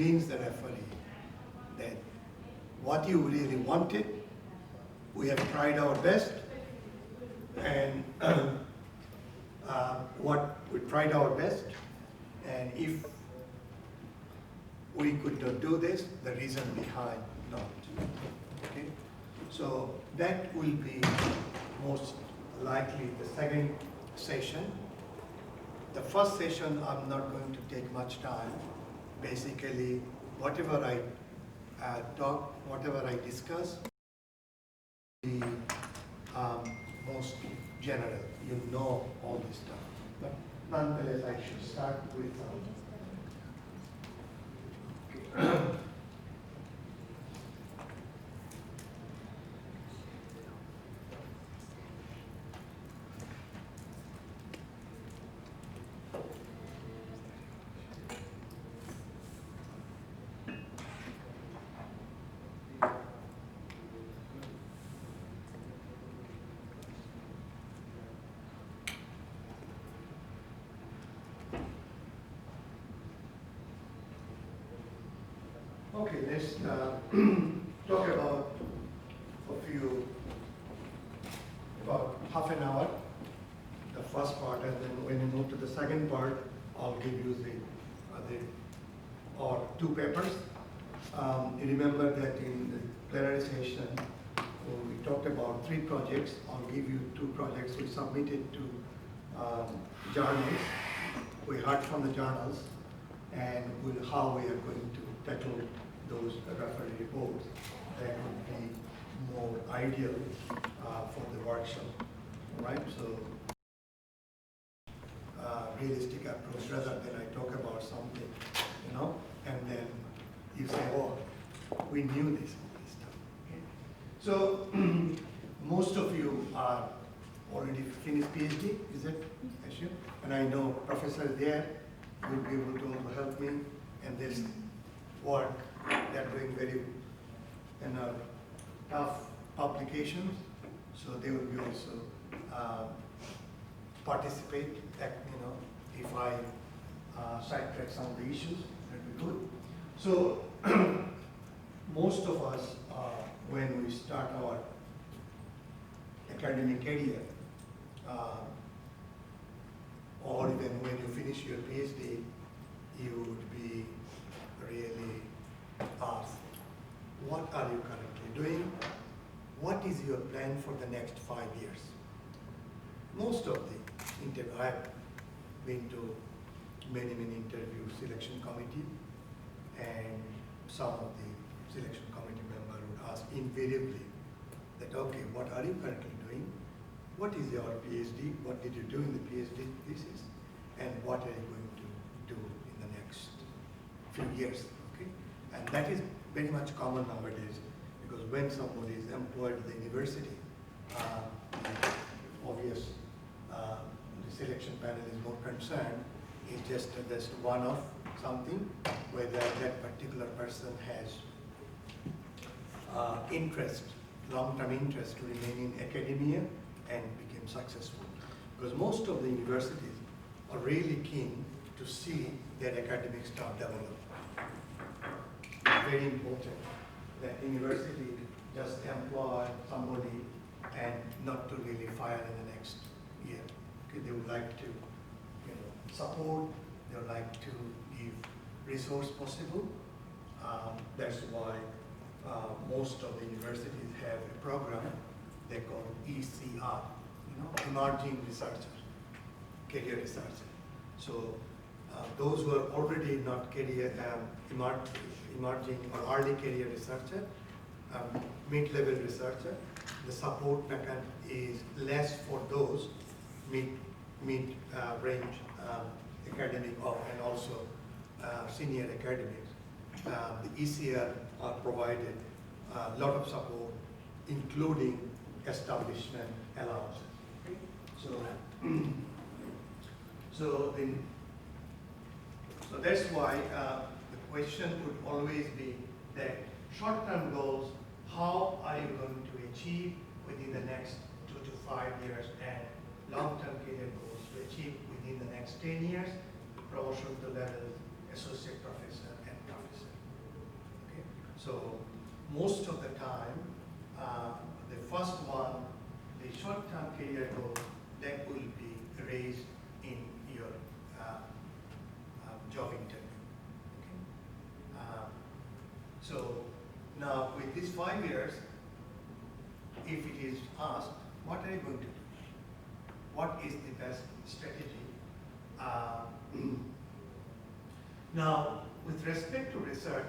convince the referee that what you really wanted, we have tried our best, and what we tried our best, and if we could not do this, the reason behind not. Okay? So that will be most likely the second session. The first session, I'm not going to take much time. Basically, whatever I talk, whatever I discuss, the most general. You know all this stuff. But nonetheless, I should start with okay, let's talk about about half an hour, the first part, and then when you move to the second part, I'll give you or two papers. You remember that in the plenary session, we talked about 3 projects. I'll give you 2 projects we submitted to journals. We heard from the journals, and how we are going to tackle those referee reports. That would be more ideal for the workshop, right? So, realistic approach rather than I talk about something, and then you say, oh, we knew this stuff. Okay? So, most of you are already finished PhD, is it? Ashu? And I know professor there will be able to also help me, and this work they're doing very tough publications, so they will be also participate. If I sidetrack some of the issues, that would be good. So most of us, when we start our academic career, or even when you finish your PhD, you would be really asked, what are you currently doing? What is your plan for the next 5 years? Most of the interviews, I have been to many interview selection committee, and some of the selection committee member would ask invariably that, okay, what are you currently doing? What is your PhD? What did you do in the PhD thesis? And what are you going to do in the next few years? Okay? And that is very much common nowadays, because when somebody is employed at the university, obvious the selection panel is more concerned. It's just one of something, whether that particular person has interest, long-term interest to remain in academia and become successful. Because most of the universities are really keen to see their academic staff develop. Very important that university just employ somebody and not to really fire in the next year. Okay, they would like to support, they would like to give resource possible. That's why most of the universities have a program they call ECR, emerging researcher, career researcher. So those who are already not career emerging or early career researcher, mid-level researcher, the support mechanism is less for those mid-range academic and also senior academics. The ECR are provided a lot of support, including establishment allowances. So that's why the question would always be that short-term goals, how are you going to achieve within the next 2 to 5 years, and long-term career goals to achieve within the next 10 years, promotion to levels associate professor and professor. So most of the time, the first one, the short-term career goal, that will be raised in your job interview. Okay? So now with these 5 years, if it is asked, what are you going to do? What is the best strategy? Now, with respect to research,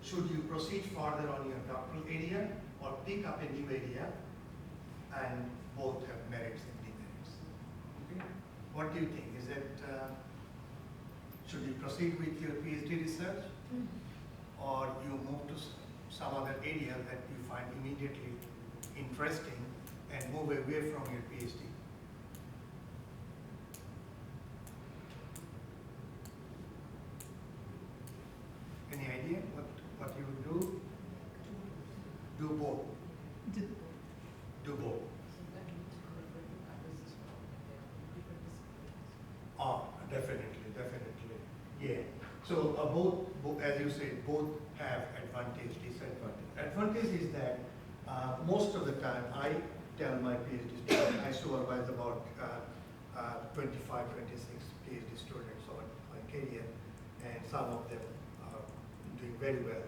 should you proceed further on your doctoral area or pick up a new area? And both have merits and demerits. Okay? What do you think? Is it, should you proceed with your PhD research? Or you move to some other area that you find immediately interesting and move away from your PhD? Any idea what you would do? Do both. Do both. Oh, definitely. Yeah. So both, as you said, both have advantage, disadvantage. Advantage is that most of the time I tell my PhD students, I supervise about 25, 26 PhD students on my career, and some of them are doing very well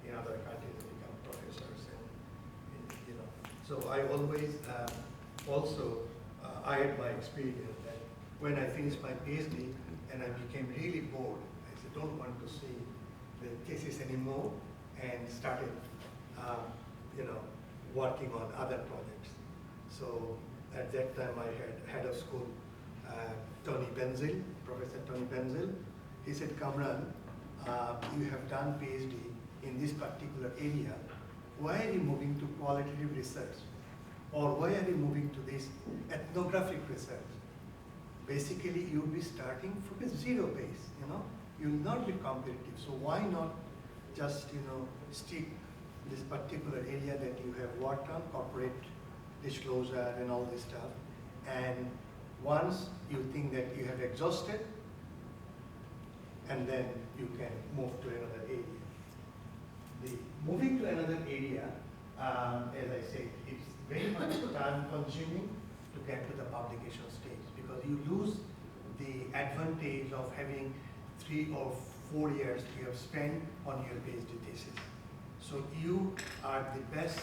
in other countries and become professors, and you know. So I always also I had my experience that when I finished my PhD and I became really bored, I said, don't want to see the thesis anymore, and started you know, working on other projects. So at that time I had head of school, Tony Benzil, Professor Tony Benzil. He said, Kamran, you have done PhD in this particular area. Why are you moving to qualitative research? Or why are you moving to this ethnographic research? Basically, you'll be starting from a zero base, you know? You'll not be competitive. So why not just, you know, stick this particular area that you have worked on, corporate disclosure and all this stuff. And once you think that you have exhausted, and then you can move to another area. The moving to another area, as I said, it's very much time consuming to get to the publication stage, because you lose the advantage of having 3 or 4 years you have spent on your PhD thesis. So you are the best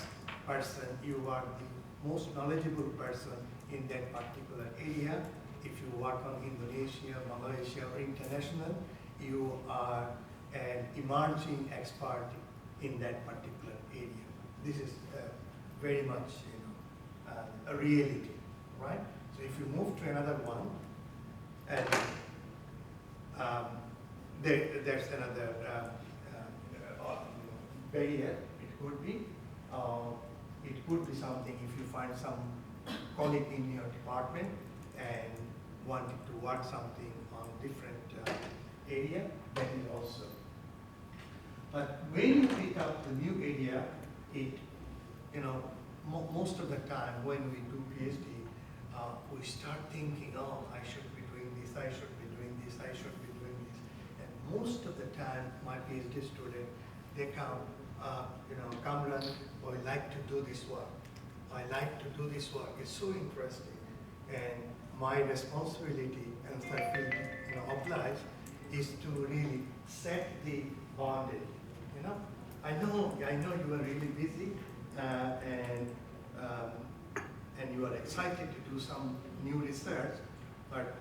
person, you are the most knowledgeable person in that particular area. If you work on Indonesia, Malaysia, or international, you are an emerging expert in that particular area. This is very much, you know, a reality, right? So if you move to another one, and there's another barrier. It could be something if you find some colleague in your department and wanted to work something on different area, that is also. But when you pick up the new area, it, you know, most of the time when we do PhD, we start thinking, oh, I should be doing this, I should be doing this, I should be doing this. And most of the time, my PhD student, they come, you know, Kamran, I like to do this work. I like to do this work. It's so interesting. And my responsibility, and I feel, you know, obliged, is to really set the boundary. You know, I know you are really busy, and you are excited to do some new research, but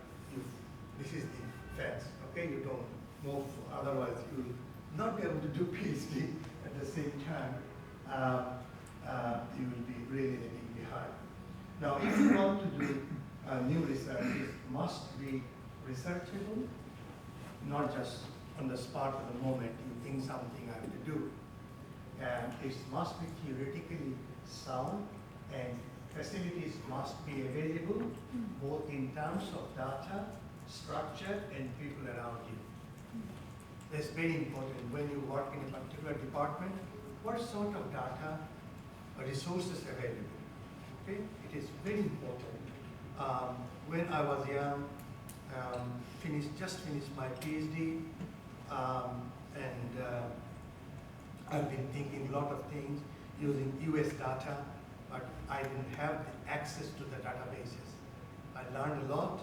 this is the fence. Okay, you don't move. Otherwise, you'll not be able to do PhD at the same time. You will be really lagging behind. Now, if you want to do new research, it must be researchable, not just on the spot of the moment you think something I have to do. And it must be theoretically sound, and facilities must be available, both in terms of data, structure, and people around you. That's very important when you work in a particular department. What sort of data or resources available? Okay, it is very important. When I was young, just finished my PhD, and I've been thinking a lot of things using US data, but I didn't have the access to the databases. I learned a lot,